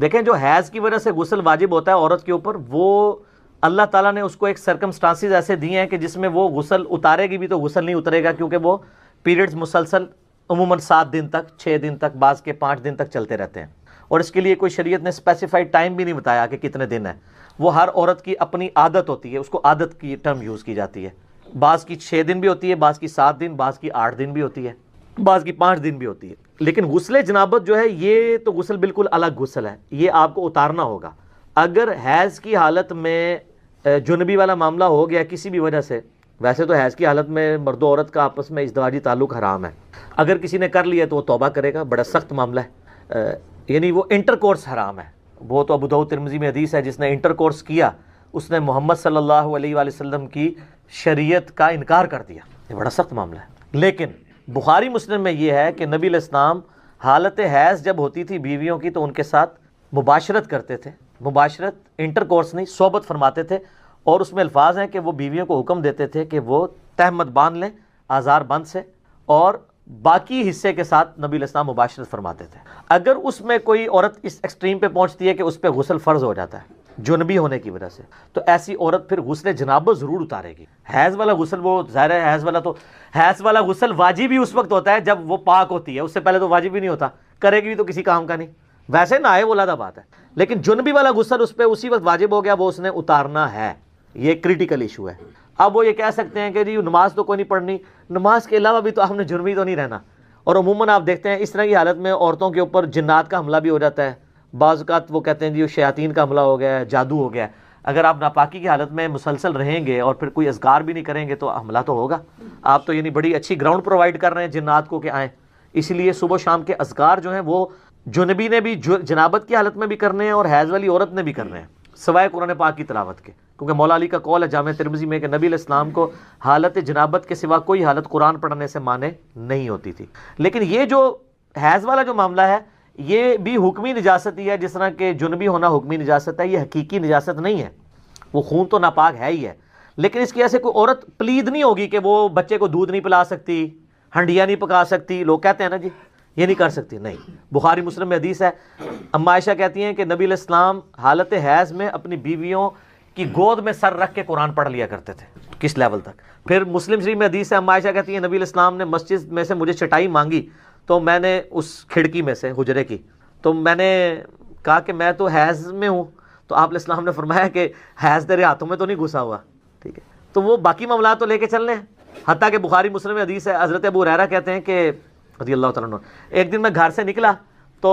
دیکھیں جو حیض کی وجہ سے غسل واجب ہوتا ہے عورت کے اوپر، وہ اللہ تعالیٰ نے اس کو ایک سرکمسٹانسز ایسے دیے ہیں کہ جس میں وہ غسل اتارے گی بھی تو غسل نہیں اترے گا، کیونکہ وہ پیریڈز مسلسل عموماً 7 دن تک، 6 دن تک، بعض کے 5 دن تک چلتے رہتے ہیں، اور اس کے لیے کوئی شریعت نے اسپیسیفائڈ ٹائم بھی نہیں بتایا کہ کتنے دن ہے، وہ ہر عورت کی اپنی عادت ہوتی ہے، اس کو عادت کی ٹرم یوز کی جاتی ہے، بعض کی 6 دن بھی ہوتی ہے، بعض کی 7 دن، بعض کی 8 دن بھی ہوتی ہے، بعض کی 5 دن بھی ہوتی ہے۔ لیکن غسل جنابت جو ہے یہ تو غسل بالکل الگ غسل ہے، یہ آپ کو اتارنا ہوگا۔ اگر حیض کی حالت میں جنبی والا معاملہ ہو گیا کسی بھی وجہ سے، ویسے تو حیض کی حالت میں مرد و عورت کا آپس میں ازدواجی تعلق حرام ہے، اگر کسی نے کر لیا تو وہ توبہ کرے گا، بڑا سخت معاملہ ہے، یعنی وہ انٹر کورس حرام ہے، وہ تو ابو داؤد ترمذی میں حدیث ہے، جس نے انٹر کورس کیا اس نے محمد صلی اللہ علیہ وآلہ وسلم کی شریعت کا انکار کر دیا، یہ بڑا سخت معاملہ ہے۔ لیکن بخاری مسلم میں یہ ہے کہ نبی علیہ السلام حالت حیض جب ہوتی تھی بیویوں کی تو ان کے ساتھ مباشرت کرتے تھے، مباشرت انٹر کورس نہیں، صحبت فرماتے تھے، اور اس میں الفاظ ہیں کہ وہ بیویوں کو حکم دیتے تھے کہ وہ تہمت باندھ لیں آزار بند سے، اور باقی حصے کے ساتھ نبی علیہ السلام مباشرت فرماتے تھے۔ اگر اس میں کوئی عورت اس ایکسٹریم پہ پہنچتی ہے کہ اس پہ غسل فرض ہو جاتا ہے جنبی ہونے کی وجہ سے، تو ایسی عورت پھر غسل جنابت ضرور اتارے گی۔ حیض والا غسل وہ ظاہر ہے، حیض والا غسل واجب ہی اس وقت ہوتا ہے جب وہ پاک ہوتی ہے، اس سے پہلے تو واجب ہی نہیں ہوتا، کرے گی بھی تو کسی کام کا نہیں، ویسے نہ آئے وہ علیحدہ بات ہے، لیکن جنبی والا غسل اس پہ اسی وقت واجب ہو گیا، وہ اس نے اتارنا ہے، یہ کریٹیکل ایشو ہے۔ اب وہ یہ کہہ سکتے ہیں کہ جی نماز تو کوئی نہیں پڑھنی، نماز کے علاوہ بھی تو آپ نے جنبی تو نہیں رہنا، اور عموماً آپ دیکھتے ہیں اس طرح کی حالت میں عورتوں کے اوپر جنات کا حملہ بھی ہو جاتا ہے، بعض اوقات وہ کہتے ہیں جی شیاطین کا حملہ ہو گیا ہے، جادو ہو گیا ہے۔ اگر آپ ناپاکی کی حالت میں مسلسل رہیں گے اور پھر کوئی اذکار بھی نہیں کریں گے تو حملہ تو ہوگا۔ آپ تو یعنی بڑی اچھی گراؤنڈ پرووائڈ کر رہے ہیں جنات کو کہ آئیں، اسی لیے صبح و شام کے اذکار جو ہیں وہ جنبی نے بھی جنابت کی حالت میں بھی کرنے ہیں اور حیض والی عورت نے بھی کرنے ہیں، سوائے قرآن پاک کی تلاوت کے، کیونکہ مولا علی کا قول ہے جامع ترمذی میں کہ نبی علیہ السلام کو حالت جنابت کے سوا کوئی حالت قرآن پڑھنے سے مانے نہیں ہوتی تھی۔ لیکن یہ جو حیض والا جو معاملہ ہے یہ بھی حکمی نجاست ہی ہے، جس طرح کہ جنبی ہونا حکمی نجاست ہے، یہ حقیقی نجاست نہیں ہے، وہ خون تو ناپاک ہے ہی ہے، لیکن اس کی وجہ سے کوئی عورت پلید نہیں ہوگی کہ وہ بچے کو دودھ نہیں پلا سکتی، ہنڈیاں نہیں پکا سکتی، لوگ کہتے ہیں نا جی یہ نہیں کر سکتی، نہیں، بخاری مسلم میں حدیث ہے، اما عائشہ کہتی ہیں کہ نبی علیہ السلام حالت حیض میں اپنی بیویوں کی گود میں سر رکھ کے قرآن پڑھ لیا کرتے تھے، کس لیول تک۔ پھر مسلم شریف میں حدیث ہے، اما عائشہ کہتی ہیں نبی علیہ السلام نے مسجد میں سے مجھے چٹائی مانگی تو میں نے اس کھڑکی میں سے حجرے کی، تو میں نے کہا کہ میں تو حیض میں ہوں، تو آپ علیہ السلام نے فرمایا کہ حیض تیرے ہاتھوں میں تو نہیں گھسا ہوا، ٹھیک ہے، تو وہ باقی معاملات تو لے کے چلنے ہیں۔ حتیٰ کہ بخاری مسلم میں حدیث ہے، حضرت ابو ہریرہ کہتے ہیں کہ رضی اللہ تعالیٰ عنہ، ایک دن میں گھر سے نکلا تو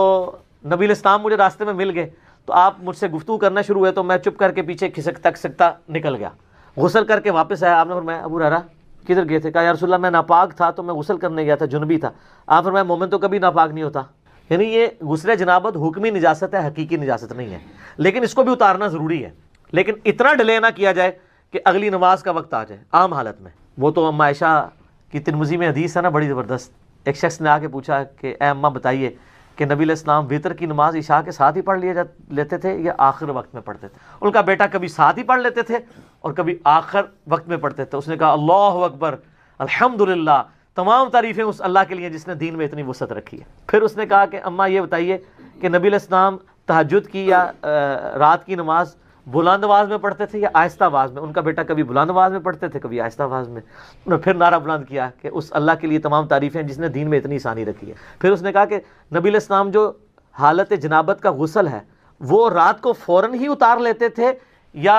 نبی علیہ السلام مجھے راستے میں مل گئے، تو آپ مجھ سے گفتگو کرنا شروع ہوئے تو میں چپ کر کے پیچھے کھسکتا نکل گیا، غسل کر کے واپس آیا، آپ نے فرمایا ابو ہریرہ کدھر گئے تھے؟ کہا یا رسول اللہ میں ناپاک تھا تو میں غسل کرنے گیا تھا، جنبی تھا۔ آپ فرمایا مومن تو کبھی ناپاک نہیں ہوتا، یعنی یہ غسل جنابت حکمی نجاست ہے، حقیقی نجاست نہیں ہے، لیکن اس کو بھی اتارنا ضروری ہے، لیکن اتنا ڈیلے نہ کیا جائے کہ اگلی نماز کا وقت آ جائے عام حالت میں۔ وہ تو اما عائشہ کی ترمذی میں حدیث ہے نا بڑی زبردست، ایک شخص نے آ کے پوچھا کہ اے اماں بتائیے کہ نبی علیہ السلام وتر کی نماز عشاء کے ساتھ ہی پڑھ لیتے تھے یا آخر وقت میں پڑھتے تھے؟ ان کا بیٹا کبھی ساتھ ہی پڑھ لیتے تھے اور کبھی آخر وقت میں پڑھتے تھے۔ اس نے کہا اللہ اکبر، الحمدللہ، تمام تعریفیں اس اللہ کے لیے جس نے دین میں اتنی وسعت رکھی ہے۔ پھر اس نے کہا کہ اماں یہ بتائیے کہ نبی علیہ السلام تہجد کی یا رات کی نماز بلند آواز میں پڑھتے تھے یا آہستہ آواز میں؟ ان کا بیٹا کبھی بلند آواز میں پڑھتے تھے کبھی آہستہ آواز میں۔ انہوں نے پھر نعرہ بلند کیا کہ اس اللہ کے لیے تمام تعریفیں جس نے دین میں اتنی آسانی رکھی ہے۔ پھر اس نے کہا کہ نبی علیہ السلام جو حالت جنابت کا غسل ہے وہ رات کو فوراً ہی اتار لیتے تھے یا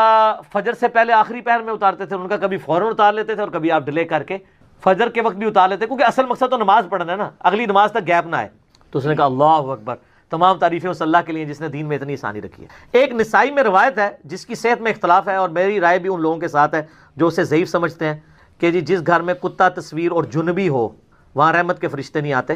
فجر سے پہلے آخری پہر میں اتارتے تھے؟ ان کا کبھی فوراً اتار لیتے تھے اور کبھی آپ ڈیلے کر کے فجر کے وقت بھی اتار لیتے، کیونکہ اصل مقصد تو نماز پڑھنا ہے نا، اگلی نماز تک گیپ نہ آئے۔ تو اس نے کہا اللہ اکبر، تمام تعریفیں اس اللہ کے لیے جس نے دین میں اتنی آسانی رکھی ہے۔ ایک نسائی میں روایت ہے جس کی صحت میں اختلاف ہے، اور میری رائے بھی ان لوگوں کے ساتھ ہے جو اسے ضعیف سمجھتے ہیں، کہ جی جس گھر میں کتا تصویر اور جنبی ہو وہاں رحمت کے فرشتے نہیں آتے۔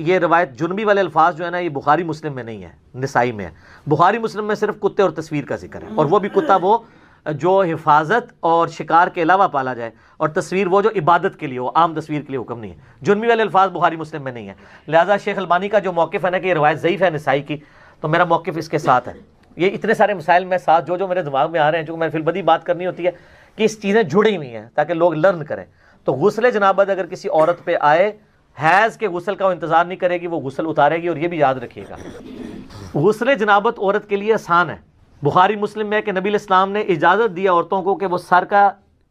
یہ روایت جنبی والے الفاظ جو ہے نا یہ بخاری مسلم میں نہیں ہے، نسائی میں ہے۔ بخاری مسلم میں صرف کتے اور تصویر کا ذکر ہے، اور وہ بھی کتا وہ جو حفاظت اور شکار کے علاوہ پالا جائے، اور تصویر وہ جو عبادت کے لیے ہو، عام تصویر کے لیے حکم نہیں ہے۔ جنبی والے الفاظ بخاری مسلم میں نہیں ہے، لہٰذا شیخ البانی کا جو موقف ہے نا کہ یہ روایت ضعیف ہے نسائی کی، تو میرا موقف اس کے ساتھ ہے۔ یہ اتنے سارے مسائل میں ساتھ جو میرے دماغ میں آ رہے ہیں، جو میں فی البدی بات کرنی ہوتی ہے کہ اس چیزیں جڑی ہوئی ہیں تاکہ لوگ لرن کریں۔ تو غسل جنابت اگر کسی عورت پہ آئے حیض کے غسل کا وہ انتظار نہیں کرے گی، وہ غسل اتارے گی. اور یہ بھی یاد رکھیے گا غسل جنابت عورت کے لیے آسان ہے. بخاری مسلم میں کہ نبی علیہ السلام نے اجازت دیا عورتوں کو کہ وہ سر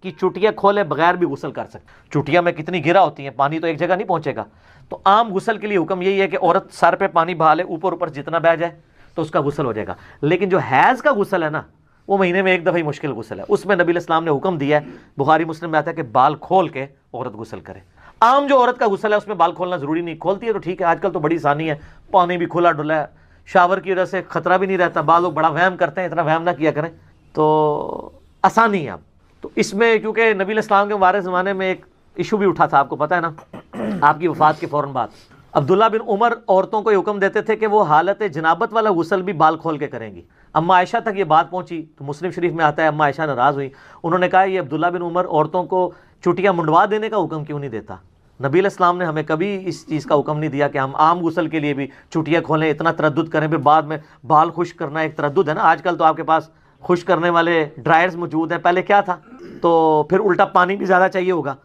کی چٹیاں کھولے بغیر بھی غسل کر سکتے. چٹیاں میں کتنی گرا ہوتی ہیں، پانی تو ایک جگہ نہیں پہنچے گا. تو عام غسل کے لیے حکم یہی ہے کہ عورت سر پہ پانی بہا لے، اوپر جتنا بہ جائے تو اس کا غسل ہو جائے گا. لیکن جو حیض کا غسل ہے نا، وہ مہینے میں ایک دفعہ ہی مشکل غسل ہے. اس میں نبی علیہ السلام نے حکم دیا ہے، بخاری مسلم میں آتا ہے کہ بال کھول کے عورت غسل کرے. عام جو عورت کا غسل ہے اس میں بال کھولنا ضروری نہیں، کھولتی ہے تو ٹھیک ہے. آج کل تو بڑی آسانی ہے، پانی بھی کھلا ڈلا ہے، شاور کی وجہ سے خطرہ بھی نہیں رہتا. بعض لوگ بڑا وہم کرتے ہیں، اتنا وہم نہ کیا کریں، تو آسانی ہے. اب تو اس میں کیونکہ نبی علیہ السلام کے مبارک زمانے میں ایک ایشو بھی اٹھا تھا، آپ کو پتہ ہے نا، آپ کی وفات کے فوراً بعد عبداللہ بن عمر عورتوں کو یہ حکم دیتے تھے کہ وہ حالت جنابت والا غسل بھی بال کھول کے کریں گی. اما عائشہ تک یہ بات پہنچی تو مسلم شریف میں آتا ہے اما عائشہ ناراض ہوئی. انہوں نے کہا یہ عبداللہ بن عمر عورتوں کو چٹیاں منڈوا دینے کا حکم کیوں نہیں دیتا؟ نبی علیہ السلام نے ہمیں کبھی اس چیز کا حکم نہیں دیا کہ ہم عام غسل کے لیے بھی چٹیاں کھولیں، اتنا تردد کریں، پھر بعد میں بال خشک کرنا ایک تردد ہے نا. آج کل تو آپ کے پاس خشک کرنے والے ڈرائرز موجود ہیں، پہلے کیا تھا؟ تو پھر الٹا پانی بھی زیادہ چاہیے ہوگا.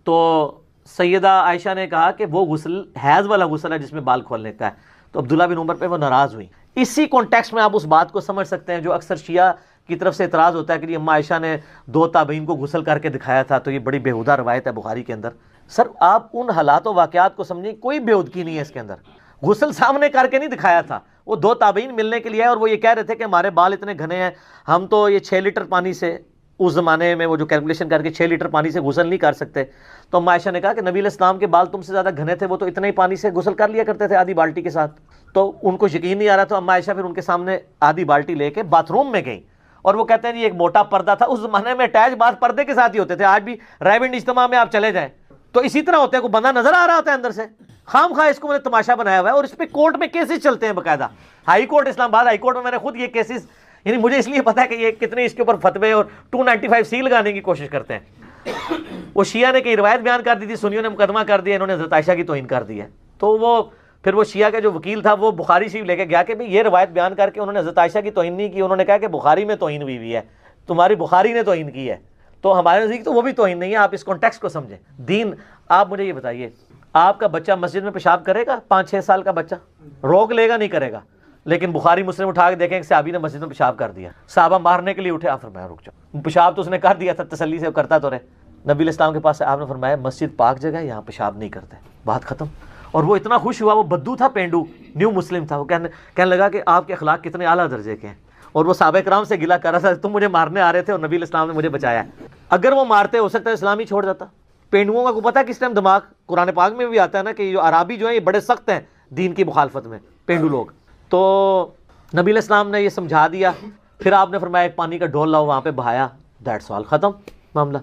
تو سیدہ عائشہ نے کہا کہ وہ غسل حیض والا غسل ہے جس میں بال کھولنے کا ہے. تو عبداللہ بن عمر پہ وہ ناراض ہوئی. اسی کانٹیکسٹ میں آپ اس بات کو سمجھ سکتے ہیں جو اکثر شیعہ کی طرف سے اعتراض ہوتا ہے کہ اما عائشہ نے 2 تابعین کو غسل کر کے دکھایا تھا، تو یہ بڑی بیہودہ روایت ہے بخاری کے اندر. سر آپ ان حالات و واقعات کو سمجھیں، کوئی بیہودگی نہیں ہے اس کے اندر. غسل سامنے کر کے نہیں دکھایا تھا، وہ 2 تابعین ملنے کے لیے آئے اور وہ یہ کہہ رہے تھے کہ ہمارے بال اتنے گھنے ہیں، ہم تو یہ 6 لیٹر پانی سے، اس زمانے میں وہ جو کیلکولیشن کر کے 6 لیٹر پانی سے غسل نہیں کر سکتے. تو اما عائشہ نے کہا کہ نبی علیہ السلام کے بال تم سے زیادہ گھنے تھے، وہ تو اتنے ہی پانی سے غسل کر لیا کرتے تھے آدھی بالٹی کے ساتھ. تو ان کو یقین نہیں آ رہا، تو اما عائشہ پھر ان کے سامنے آدھی بالٹی لے کے باتھ روم میں گئیں اور وہ کہتے ہیں جی ایک موٹا پردہ تھا. اس زمانے میں اٹیچ باتھ پردے کے ساتھ ہی ہوتے تھے. آج بھی رائبنڈ اجتماع میں آپ چلے جائیں تو اسی طرح ہوتا ہے، کوئی بندہ نظر آ رہا ہوتا ہے اندر سے، خام خواہ اس کو میں نے تماشا بنایا ہوا ہے. اور اس پہ کورٹ میں کیسز چلتے ہیں باقاعدہ. ہائی کورٹ، اسلام آباد ہائی کورٹ میں میں نے خود یہ کیسز، یعنی مجھے اس لیے پتا ہے کہ یہ کتنے اس کے اوپر فتوے اور 295C لگانے کی کوشش کرتے ہیں. وہ شیعہ نے کئی روایت بیان کر دی تھی، سنیوں نے مقدمہ کر دیا، انہوں نے حضرت عائشہ کی توہین کر دی ہے. تو وہ پھر وہ شیعہ کا جو وکیل تھا وہ بخاری شریف لے کے گیا کہ بھئی یہ روایت بیان کر کے انہوں نے حضرت عائشہ کی توہین نہیں کی. انہوں نے کہا کہ بخاری میں توہین ہوئی ہے، تمہاری بخاری نے توہین کی ہے. تو ہمارے نزدیک تو وہ بھی توہین نہیں ہے. آپ اس کانٹیکسٹ کو سمجھیں. دین، آپ مجھے یہ بتائیے، آپ کا بچہ مسجد میں پیشاب کرے گا؟ 5-6 سال کا بچہ روک لے گا؟ نہیں کرے گا. لیکن بخاری مسلم اٹھا کے دیکھیں کہ صحابی نے مسجد میں پیشاب کر دیا، صحابہ مارنے کے لیے اٹھے، آپ فرمایا رک جاؤ، پیشاب تو اس نے کر دیا تھا، تسلی سے کرتا تو رہے. نبی علیہ السلام کے پاس آپ نے فرمایا مسجد پاک جگہ ہے، یہاں پیشاب نہیں کرتے، بات ختم. اور وہ اتنا خوش ہوا، وہ بدو تھا، پینڈو نیو مسلم تھا، وہ کہنے لگا کہ آپ کے اخلاق کتنے اعلیٰ درجے کے ہیں. اور وہ صحابہ کرام سے گلا کر رہا تھا، تم مجھے مارنے آ رہے تھے اور نبی علیہ السلام نے مجھے بچایا. اگر وہ مارتے ہو سکتا ہے اسلام ہی چھوڑ جاتا. پینڈوؤں کا کو پتہ ہے کس ٹائم دماغ، قرآن پاک میں بھی آتا ہے نا کہ جو عرابی جو ہیں یہ بڑے سخت ہیں دین کی مخالفت میں، پینڈو لوگ. تو نبی علیہ السلام نے یہ سمجھا دیا. پھر آپ نے فرمایا ایک پانی کا ڈول لاؤ، وہاں پہ بہایا، دیٹس آل، ختم معاملہ.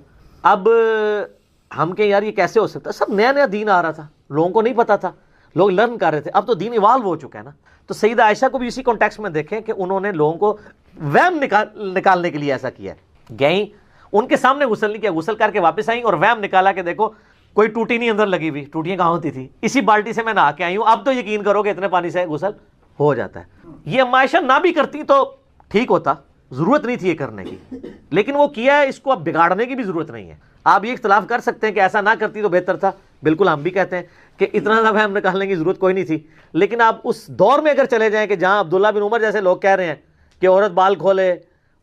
اب ہم کہ یار یہ کیسے ہو سکتا ہے؟ سب نیا نیا دین آ رہا تھا، لوگوں کو نہیں پتا تھا، لوگ لرن کر رہے تھے. اب تو دین ایوالو ہو چکا ہے نا. تو سیدہ عائشہ کو بھی اسی کانٹیکسٹ میں دیکھیں کہ انہوں نے لوگوں کو وہم نکالنے کے لیے ایسا کیا ہے. گئیں ان کے سامنے غسل نہیں کیا، غسل کر کے واپس آئیں اور وہم نکالا کہ دیکھو کوئی ٹوٹی نہیں اندر لگی ہوئی، ٹوٹیاں کہاں ہوتی تھی، اسی بالٹی سے میں نہا کے آئی ہوں، اب تو یقین کرو کہ اتنے پانی سے غسل ہو جاتا ہے. یہ اما عائشہ نہ بھی کرتی تو ٹھیک ہوتا، ضرورت نہیں تھی یہ کرنے کی، لیکن وہ کیا ہے، اس کو اب بگاڑنے کی بھی ضرورت نہیں ہے. آپ یہ اختلاف کر سکتے ہیں کہ ایسا نہ کرتی تو بہتر تھا، بالکل ہم بھی کہتے ہیں کہ اتنا زیادہ ہم نکالنے کی ضرورت کوئی نہیں تھی. لیکن آپ اس دور میں اگر چلے جائیں کہ جہاں عبداللہ بن عمر جیسے لوگ کہہ رہے ہیں کہ عورت بال کھولے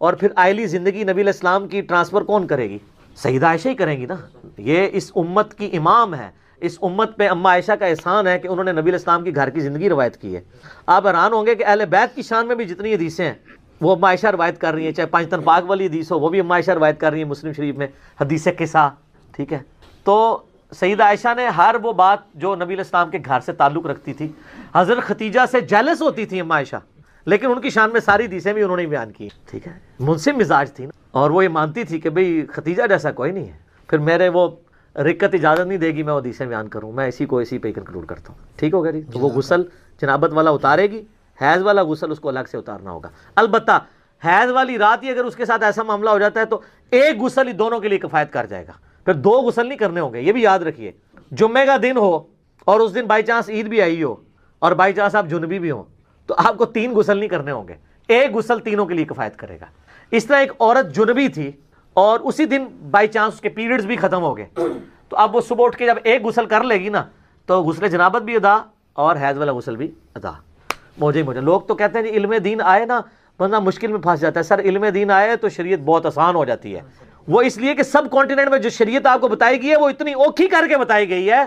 اور پھر آئلی زندگی نبی علیہ السلام کی ٹرانسفر کون کرے گی؟ سیدہ عائشہ ہی کریں گی نا. یہ اس امت کی امام ہے، اس امت پہ اما عائشہ کا احسان ہے کہ انہوں نے نبی علیہ السلام کی گھر کی زندگی روایت کی ہے. آپ حیران ہوں گے کہ اہل بیت کی شان میں بھی جتنی حدیثیں ہیں وہ اما عائشہ روایت کر رہی ہیں، چاہے 5 تن پاک والی حدیث ہو وہ بھی اما عائشہ روایت کر رہی ہیں مسلم شریف میں، حدیث قصہ. ٹھیک ہے، تو سیدہ عائشہ نے ہر وہ بات جو نبی علیہ السلام کے گھر سے تعلق رکھتی تھی، حضرت ختیجہ سے جیلس ہوتی تھی اما عائشہ، لیکن ان کی شان میں ساری حدیثیں بھی انہوں نے بیان کی. ٹھیک ہے، منصف مزاج تھی نا، اور وہ یہ مانتی تھی کہ بھئی ختیجہ جیسا کوئی نہیں ہے. پھر میرے وہ رکت اجازت نہیں دے گی میں وہ حدیثیں بیان کروں، میں اسی پہ کنکلوڈ کرتا ہوں. ٹھیک ہو گیا جی. تو وہ غسل جنابت والا اتارے گی، حیض والا غسل اس کو الگ سے اتارنا ہوگا. البتہ حیض والی رات ہی اگر اس کے ساتھ ایسا معاملہ ہو جاتا ہے تو ایک غسل ہی دونوں کے لیے کفایت کر جائے گا، پھر 2 غسل نہیں کرنے ہوں گے. یہ بھی یاد رکھیے، جمعے کا دن ہو اور اس دن بائی چانس عید بھی آئی ہو اور بائی چانس آپ جنبی بھی ہوں تو آپ کو 3 غسل نہیں کرنے ہوں گے، ایک غسل تینوں کے لیے کفایت کرے گا. اس طرح ایک عورت جنبی تھی اور اسی دن بائی چانس اس کے پیریڈز بھی ختم ہو گئے تو تو اب وہ صبح اٹھ کے جب ایک غسل کر لے گی نا تو غسل جنابت بھی ادا اور حیض والا غسل بھی ادا. موجے لوگ تو کہتے ہیں جی علم دین آئے نا بندہ مشکل میں پھنس جاتا ہے. سر علم دین آئے تو شریعت بہت آسان ہو جاتی ہے. وہ اس لیے کہ سب کانٹیننٹ میں جو شریعت آپ کو بتائی گئی ہے وہ اتنی اوکھی کر کے بتائی گئی ہے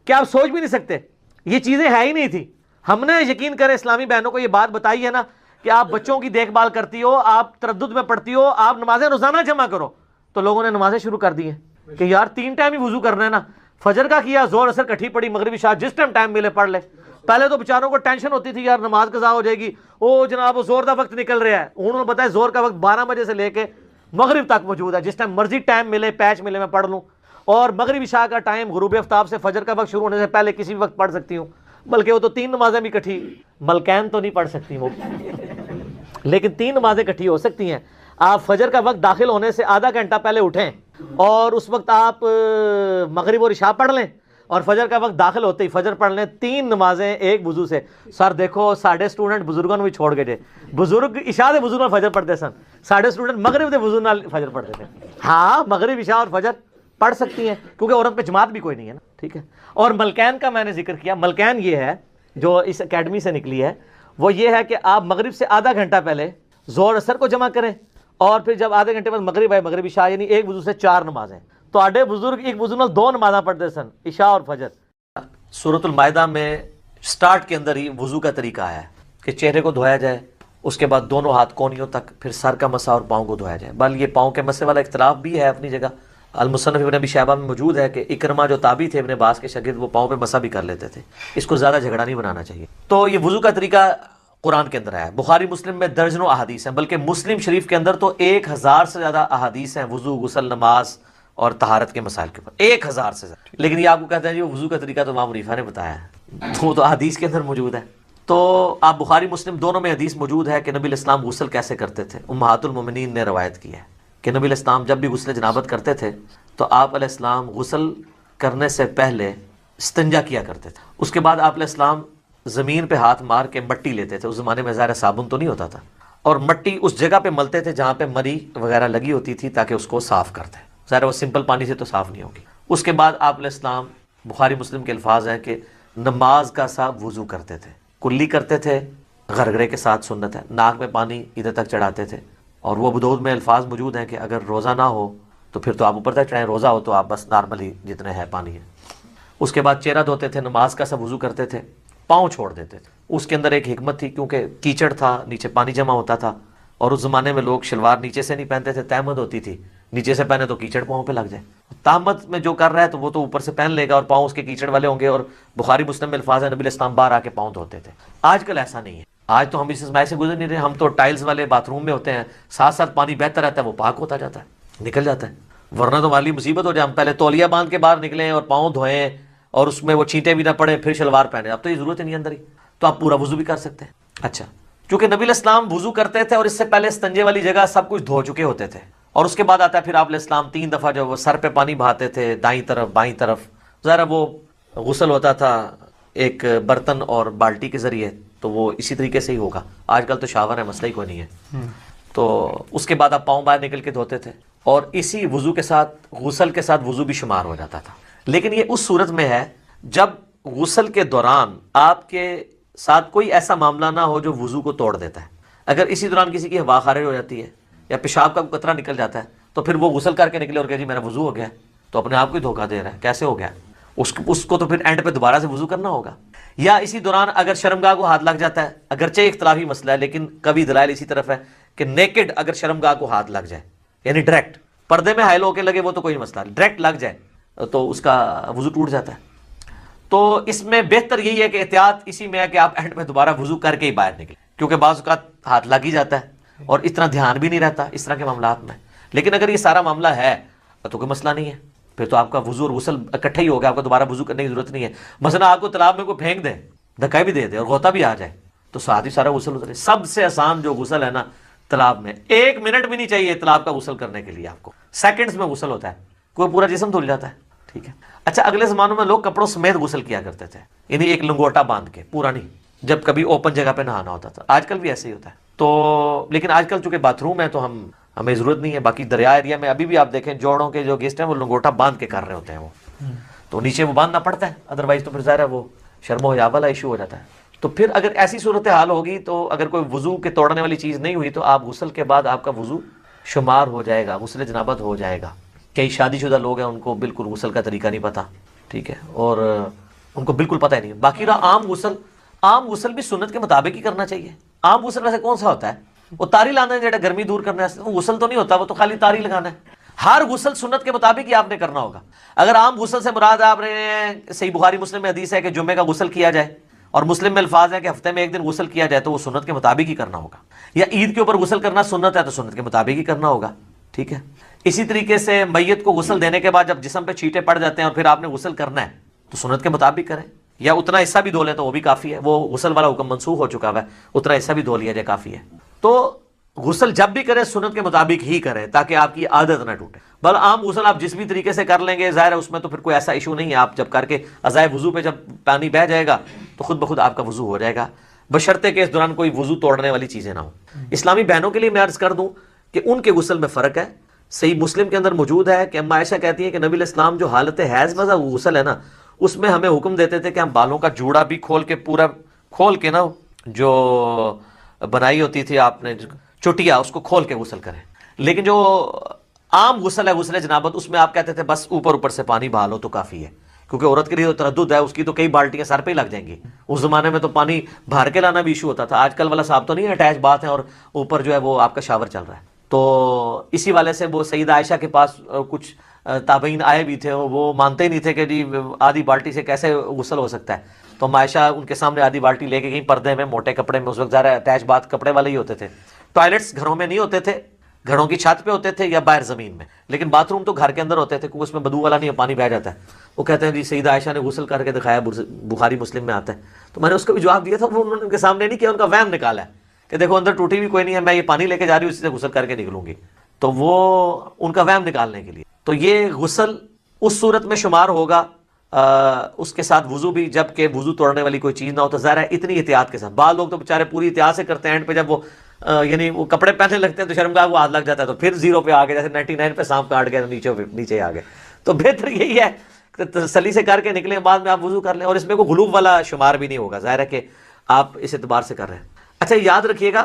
کہ آپ سوچ بھی نہیں سکتے. یہ چیزیں ہے ہی نہیں تھی. ہم نے یقین کریں اسلامی بہنوں کو یہ بات بتائی ہے نا کہ آپ بچوں کی دیکھ بھال کرتی ہو, آپ تردد میں پڑھتی ہو, آپ نمازیں روزانہ جمع کرو, تو لوگوں نے نمازیں شروع کر دی ہیں کہ یار 3 ٹائم ہی وضو کرنا ہے نا. فجر کا کیا, زور اثر کٹھی پڑی, مغرب عشاء جس ٹائم ملے پڑھ لے. پہلے تو بیچاروں کو ٹینشن ہوتی تھی یار نماز قضا ہو جائے گی, او جناب وہ زور کا وقت نکل رہا ہے. انہوں نے بتایا زور کا وقت 12 بجے سے لے کے مغرب تک موجود ہے, جس ٹائم مرضی ٹائم ملے پیچ ملے میں پڑھ لوں. اور مغرب عشاء کا ٹائم غروب آفتاب سے فجر کا وقت شروع ہونے سے پہلے کسی بھی وقت پڑھ سکتی ہوں. بلکہ وہ تو 3 نمازیں بھی کٹھی, ملکین تو نہیں پڑھ سکتی وہ, لیکن 3 نمازیں کٹھی ہو سکتی ہیں. آپ فجر کا وقت داخل ہونے سے آدھا گھنٹہ پہلے اٹھیں اور اس وقت آپ مغرب اور عشاء پڑھ لیں, اور فجر کا وقت داخل ہوتے ہی فجر پڑھ لیں 3 نمازیں ایک وضو سے. سر دیکھو ساڈے اسٹوڈنٹ بزرگوں بھی چھوڑ گئے تھے, بزرگ عشاء دے وضو نال فجر پڑھتے سن, ساڈے اسٹوڈنٹ مغرب دے وضو نال فجر پڑھتے تھے. ہاں مغرب عشاء اور فجر پڑھ سکتی ہیں کیونکہ عورت پہ جماعت بھی کوئی نہیں ہے نا, ٹھیک ہے. اور ملکین کا میں نے ذکر کیا. ملکین یہ ہے جو اس اکیڈمی سے نکلی ہے, وہ یہ ہے کہ آپ مغرب سے آدھا گھنٹہ پہلے زور اثر کو جمع کریں, اور پھر جب آدھے گھنٹے بعد مغرب آئے مغرب عشاء, یعنی ایک وضو سے 4 نمازیں. تو آڈے بزرگ ایک وضو نال 2 نمازاں پڑھتے سن, عشاء اور فجر. سورۃ المائدہ میں سٹارٹ کے اندر ہی وضو کا طریقہ آیا ہے کہ چہرے کو دھویا جائے, اس کے بعد دونوں ہاتھ کونیوں تک, پھر سر کا مسا اور پاؤں کو دھویا جائے. بل یہ پاؤں کے مسے والا اختلاف بھی ہے اپنی جگہ. المصنف ابن ابی شیبہ میں موجود ہے کہ اکرمہ جو تابعی تھے ابن عباس کے شاگرد, وہ پاؤں پہ مسا بھی کر لیتے تھے. اس کو زیادہ جھگڑا نہیں بنانا چاہیے. تو یہ وضو کا طریقہ قرآن کے اندر آیا ہے. بخاری مسلم میں درجنوں احادیث ہیں, بلکہ مسلم شریف کے اندر تو 1000 سے زیادہ احادیث ہیں وضو, غسل, نماز اور طہارت کے مسائل کے اوپر. 1000 سے زیادہ. لیکن یہ آپ کو کہتے ہیں جی وضو کا طریقہ تو امام حنیفہ نے بتایا ہے, وہ تو حدیث کے اندر موجود ہے. تو آپ بخاری مسلم دونوں میں حدیث موجود ہے کہ نبی علیہ السلام غسل کیسے کرتے تھے. امہات المومنین نے روایت کی ہے کہ نبی علیہ السلام جب بھی غسل جنابت کرتے تھے تو آپ علیہ السلام غسل کرنے سے پہلے استنجا کیا کرتے تھے. اس کے بعد آپ علیہ السلام زمین پہ ہاتھ مار کے مٹی لیتے تھے. اس زمانے میں ظاہر صابن تو نہیں ہوتا تھا, اور مٹی اس جگہ پہ ملتے تھے جہاں پہ مری وغیرہ لگی ہوتی تھی تاکہ اس کو صاف کرتے. ظاہر وہ سمپل پانی سے تو صاف نہیں ہوگی. اس کے بعد آپ علیہ السلام, بخاری مسلم کے الفاظ ہیں کہ نماز کا سا وضو کرتے تھے, کلی کرتے تھے, غرغرے کے ساتھ سنت ہے, ناک میں پانی ادھر تک چڑھاتے تھے. اور وہ ابو داؤد میں الفاظ موجود ہیں کہ اگر روزہ نہ ہو تو پھر تو آپ اوپر تک چڑھائیں, روزہ ہو تو آپ بس نارملی جتنے ہے پانی ہے. اس کے بعد چہرہ دھوتے تھے, نماز کا سا وضو کرتے تھے, پاؤں چھوڑ دیتے تھے. اس کے اندر ایک حکمت تھی کیونکہ کیچڑ تھا, نیچے پانی جمع ہوتا تھا, اور اس زمانے میں لوگ شلوار نیچے سے نہیں پہنتے تھے, تہمت ہوتی تھی, نیچے سے پہنے تو کیچڑ پاؤں پہ لگ جائے. تہمت میں جو کر رہا ہے تو وہ تو اوپر سے پہن لے گا اور پاؤں اس کے کیچڑ والے ہوں گے. اور بخاری مسلم میں الفاظ ہے نبی علیہ السلام باہر آ کے پاؤں دھوتے تھے. آج کل ایسا نہیں ہے. آج تو ہم اس اسماعی سے گزر نہیں رہے, ہم تو ٹائلز والے باتھ روم میں ہوتے ہیں, ساتھ ساتھ پانی بہتا رہتا ہے, وہ پاک ہوتا جاتا ہے, نکل جاتا ہے. ورنہ تو ہماری مصیبت ہو جائے, ہم پہلے تولیہ باندھ کے باہر نکلیں اور پاؤں دھوئیں اور اس میں وہ چھینٹے بھی نہ پڑے پھر شلوار پہنے. اب تو یہ ضرورت ہی نہیں اندر ہی, تو آپ پورا وضو بھی کر سکتے ہیں. اچھا, چونکہ نبی علیہ السلام وضو کرتے تھے اور اس سے پہلے استنجے والی جگہ سب کچھ دھو چکے ہوتے تھے, اور اس کے بعد آتا ہے پھر آپ علیہ السلام 3 دفعہ جو وہ سر پہ پانی بہاتے تھے, دائیں طرف بائیں طرف. ذرا وہ غسل ہوتا تھا ایک برتن اور بالٹی کے ذریعے, تو وہ اسی طریقے سے ہی ہوگا. آج کل تو شاور ہے, مسئلہ ہی کوئی نہیں ہے. تو اس کے بعد آپ پاؤں باہر نکل کے دھوتے تھے, اور اسی وضو کے ساتھ غسل کے ساتھ وضو بھی شمار ہو جاتا تھا. لیکن یہ اس صورت میں ہے جب غسل کے دوران آپ کے ساتھ کوئی ایسا معاملہ نہ ہو جو وضو کو توڑ دیتا ہے. اگر اسی دوران کسی کی ہوا خارج ہو جاتی ہے یا پیشاب کا قطرہ نکل جاتا ہے تو پھر وہ غسل کر کے نکلے اور کہ جی میرا وضو ہو گیا, تو اپنے آپ کو ہی دھوکہ دے رہا ہے. کیسے ہو گیا؟ اس کو تو پھر اینڈ پہ دوبارہ سے وضو کرنا ہوگا. یا اسی دوران اگر شرمگاہ کو ہاتھ لگ جاتا ہے, اگرچہ اختلافی مسئلہ ہے لیکن کبھی دلائل اسی طرف ہے کہ نیکڈ اگر شرمگاہ کو ہاتھ لگ جائے, یعنی ڈائریکٹ پردے میں حائل ہو کے لگے وہ تو کوئی مسئلہ نہیں, ڈائریکٹ لگ جائے تو اس کا وضو ٹوٹ جاتا ہے. تو اس میں بہتر یہی ہے کہ احتیاط اسی میں ہے کہ آپ اینڈ میں دوبارہ وضو کر کے ہی باہر نکلیں, کیونکہ بعض اوقات ہاتھ لگ ہی جاتا ہے اور اتنا دھیان بھی نہیں رہتا اس طرح کے معاملات میں. لیکن اگر یہ سارا معاملہ ہے تو کوئی مسئلہ نہیں ہے, پھر تو آپ کا وضو اور غسل اکٹھے ہی ہوگا, آپ کو دوبارہ وضو کرنے کی ضرورت نہیں ہے. مثلا آپ کو تالاب میں کوئی پھینک دے, دھکا بھی دے دے اور غوطہ بھی آ جائے تو ساتھ ہی سارا غسل اترے. سب سے آسان جو غسل ہے نا تالاب میں, 1 منٹ بھی نہیں چاہیے تالاب کا غسل کرنے کے لیے, آپ کو سیکنڈز میں غسل ہوتا ہے, کوئی پورا جسم دھل جاتا ہے. ٹھیک ہے. اچھا, اگلے زمانوں میں لوگ کپڑوں سمیت غسل کیا کرتے تھے, یعنی ایک لنگوٹا باندھ کے, پورا نہیں, جب کبھی اوپن جگہ پہ نہانا ہوتا تھا. آج کل بھی ایسے ہی ہوتا ہے. تو لیکن آج کل چونکہ باتھ روم ہے تو ہمیں ضرورت نہیں ہے. باقی دریا ایریا میں ابھی بھی آپ دیکھیں جوڑوں کے جو گیسٹ ہیں وہ لنگوٹا باندھ کے کر رہے ہوتے ہیں, وہ تو نیچے وہ باندھنا پڑتا ہے، ادروائز تو پھر ظاہر ہے وہ شرم و حیا والا ایشو ہو جاتا ہے. تو پھر اگر ایسی صورتحال ہوگی تو اگر کوئی وضو کے توڑنے والی چیز نہیں ہوئی تو آپ غسل کے بعد آپ کا وضو شمار ہو جائے گا، غسل جنابت ہو جائے گا. کئی شادی شدہ لوگ ہیں ان کو بالکل غسل کا طریقہ نہیں پتہ، ٹھیک ہے، اور ان کو بالکل پتہ ہی نہیں. باقی رہا عام غسل بھی سنت کے مطابق ہی کرنا چاہیے. عام غسل ویسے کون سا ہوتا ہے؟ وہ تاری لانا ہے جیسا گرمی دور کرنا ہے، وہ غسل تو نہیں ہوتا، وہ تو خالی تاری لگانا ہے. ہر غسل سنت کے مطابق ہی آپ نے کرنا ہوگا. اگر عام غسل سے مراد آپ نے صحیح بخاری مسلم میں حدیث ہے کہ جمعے کا غسل کیا جائے، اور مسلم میں الفاظ ہے کہ ہفتے میں ایک دن غسل کیا جائے، تو وہ سنت کے مطابق ہی کرنا ہوگا. یا عید کے اوپر غسل کرنا سنت ہے تو سنت کے مطابق ہی کرنا ہوگا، ٹھیک ہے. اسی طریقے سے میت کو غسل دینے کے بعد جب جسم پہ چھینٹے پڑ جاتے ہیں اور پھر آپ نے غسل کرنا ہے تو سنت کے مطابق کریں، یا اتنا حصہ بھی دھو لیں تو وہ بھی کافی ہے. وہ غسل والا حکم منسوخ ہو چکا ہے، اتنا حصہ بھی دھو لیا جائے کافی ہے. تو غسل جب بھی کریں سنت کے مطابق ہی کریں تاکہ آپ کی عادت نہ ٹوٹے. بل عام غسل آپ جس بھی طریقے سے کر لیں گے ظاہر ہے اس میں تو پھر کوئی ایسا ایشو نہیں ہے. آپ جب کر کے ازائے وضو پہ جب پانی بہ جائے گا تو خود بخود آپ کا وضو ہو جائے گا، بشرطے کہ اس دوران کوئی وضو توڑنے والی چیزیں نہ ہوں. اسلامی بہنوں کے لیے میں عرض کر دوں کہ ان کے غسل میں فرق ہے. صحیح مسلم کے اندر موجود ہے کہ اما عائشہ کہتی ہیں کہ نبی علیہ السلام جو حالت حیض میں غسل ہے نا، اس میں ہمیں حکم دیتے تھے کہ ہم بالوں کا جوڑا بھی کھول کے پورا کھول کے نا، جو بنائی ہوتی تھی آپ نے چوٹیا، اس کو کھول کے غسل کریں. لیکن جو عام غسل ہے غسل جنابت، اس میں آپ کہتے تھے بس اوپر سے پانی بہا لو تو کافی ہے، کیونکہ عورت کے لیے تو تردد ہے، اس کی تو کئی بالٹیاں سر پہ ہی لگ جائیں گی. اس زمانے میں تو پانی بھر کے لانا بھی ایشو ہوتا تھا. آج کل والا صاحب تو نہیں اٹیچ بات ہے اور اوپر جو ہے وہ آپ کا شاور چل رہا ہے. تو اسی والے سے وہ سیدہ عائشہ کے پاس کچھ تابعین آئے بھی تھے، وہ مانتے ہی نہیں تھے کہ جی آدھی بالٹی سے کیسے غسل ہو سکتا ہے. تو عائشہ ان کے سامنے آدھی بالٹی لے کے گئی پردے میں موٹے کپڑے میں، اس وقت ذرا اٹیچ بات کپڑے والے ہی ہوتے تھے. ٹوائلٹس گھروں میں نہیں ہوتے تھے، گھروں کی چھت پہ ہوتے تھے یا باہر زمین میں، لیکن باتھ روم تو گھر کے اندر ہوتے تھے کیونکہ اس میں بدبو والا نہیں ہے، پانی بہ جاتا ہے. وہ کہتے ہیں جی سیدہ عائشہ نے غسل کر کے دکھایا، بخاری مسلم میں آتا ہے. تو میں نے اس کو بھی جواب دیا تھا، وہ انہوں نے ان کے سامنے نہیں کیا، ان کا وہم نکالا ہے کہ دیکھو اندر ٹوٹی بھی کوئی نہیں ہے، میں یہ پانی لے کے جا رہی ہوں، اسی سے غسل کر کے نکلوں گی. تو وہ ان کا وہم نکالنے کے لیے. تو یہ غسل اس صورت میں شمار ہوگا اس کے ساتھ وضو بھی، جب کہ وضو توڑنے والی کوئی چیز نہ ہو. تو ظاہر ہے اتنی احتیاط کے ساتھ، بعض لوگ تو بیچارے پوری احتیاط سے کرتے ہیں، اینڈ پہ جب وہ یعنی وہ کپڑے پہننے لگتے ہیں تو شرمگاہ وہ ہاتھ لگ جاتا ہے، تو پھر 0 پہ آ گئے، جیسے 99 پہ سانپ کاٹ گیا تو نیچے آ گئے. تو بہتر یہی ہے کہ تسلی سے کر کے نکلیں، بعد میں آپ وضو کر لیں. اور اس میں کوئی غلوب والا شمار بھی نہیں ہوگا، ظاہر ہے کہ آپ اس اعتبار سے کر رہے ہیں. اچھا یاد رکھیے گا،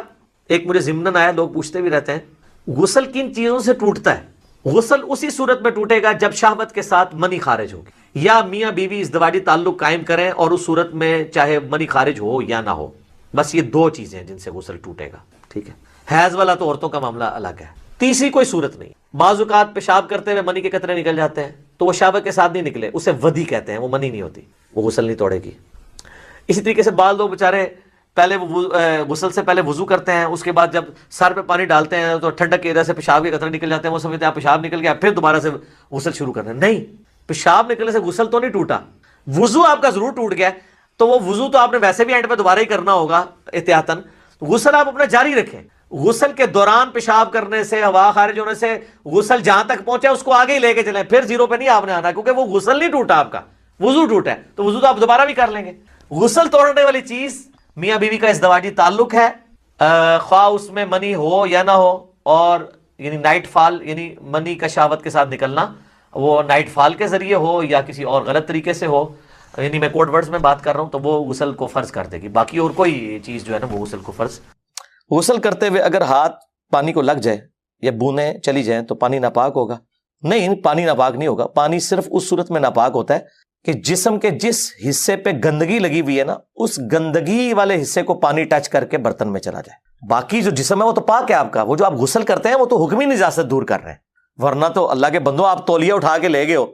ایک مجھے ضمناً آیا، لوگ پوچھتے بھی رہتے ہیں غسل کن چیزوں سے ٹوٹتا ہے. غسل اسی صورت میں ٹوٹے گا جب شہوت کے ساتھ منی خارج ہوگی، یا میاں بیوی ازدواجی تعلق قائم کریں، اور اس صورت میں چاہے منی خارج ہو یا نہ ہو. بس یہ 2 چیزیں ہیں جن سے غسل ٹوٹے گا، ٹھیک ہے. حیض والا تو عورتوں کا معاملہ الگ ہے. تیسری کوئی صورت نہیں. بعض اوقات پیشاب کرتے ہوئے منی کے قطرے نکل جاتے ہیں تو وہ شہوت کے ساتھ نہیں نکلے، اسے ودی کہتے ہیں، وہ منی نہیں ہوتی، وہ غسل نہیں توڑے گی. اسی طریقے سے بعض لوگ بیچارے پہلے غسل سے پہلے وضو کرتے ہیں، اس کے بعد جب سر پہ پانی ڈالتے ہیں تو ٹھنڈک کی وجہ سے پیشاب کے قطرے نکل جاتے ہیں، وہ سمجھتے ہیں آپ پیشاب نکل گیا پھر دوبارہ سے غسل شروع کرنا ہے. نہیں، پیشاب نکلنے سے غسل تو نہیں ٹوٹا، وضو آپ کا ضرور ٹوٹ گیا. تو وہ وضو تو آپ نے ویسے بھی اینڈ پہ دوبارہ ہی کرنا ہوگا احتیاطاً. غسل آپ اپنا جاری رکھیں. غسل کے دوران پیشاب کرنے سے، ہوا خارج ہونے سے غسل جہاں تک پہنچے اس کو آگے ہی لے کے چلیں، پھر 0 پہ نہیں آپ نے آنا، کیونکہ وہ غسل نہیں ٹوٹا، آپ کا وضو ٹوٹا ہے. تو وضو تو آپ دوبارہ بھی کر لیں گے. غسل توڑنے والی چیز میاں بیوی کا ازدواجی تعلق ہے، خواہ اس میں منی ہو یا نہ ہو، اور یعنی نائٹ فال، یعنی منی کا شہوت کے ساتھ نکلنا، وہ نائٹ فال کے ذریعے ہو یا کسی اور غلط طریقے سے ہو، یعنی میں کوڈ ورڈز میں بات کر رہا ہوں، تو وہ غسل کو فرض کر دے گی. باقی اور کوئی چیز جو ہے نا وہ غسل کو فرض. غسل کرتے ہوئے اگر ہاتھ پانی کو لگ جائے یا بوندیں چلی جائیں تو پانی ناپاک ہوگا؟ نہیں، پانی ناپاک نہیں ہوگا. پانی صرف اس صورت میں ناپاک ہوتا ہے کہ جسم کے جس حصے پہ گندگی لگی ہوئی ہے نا، اس گندگی والے حصے کو پانی ٹچ کر کے برتن میں چلا جائے. باقی جو جسم ہے وہ تو پاک ہے آپ کا. وہ جو آپ غسل کرتے ہیں وہ تو حکمی نجاست دور کر رہے ہیں، ورنہ تو اللہ کے بندو آپ تولیہ اٹھا کے لے گئے ہو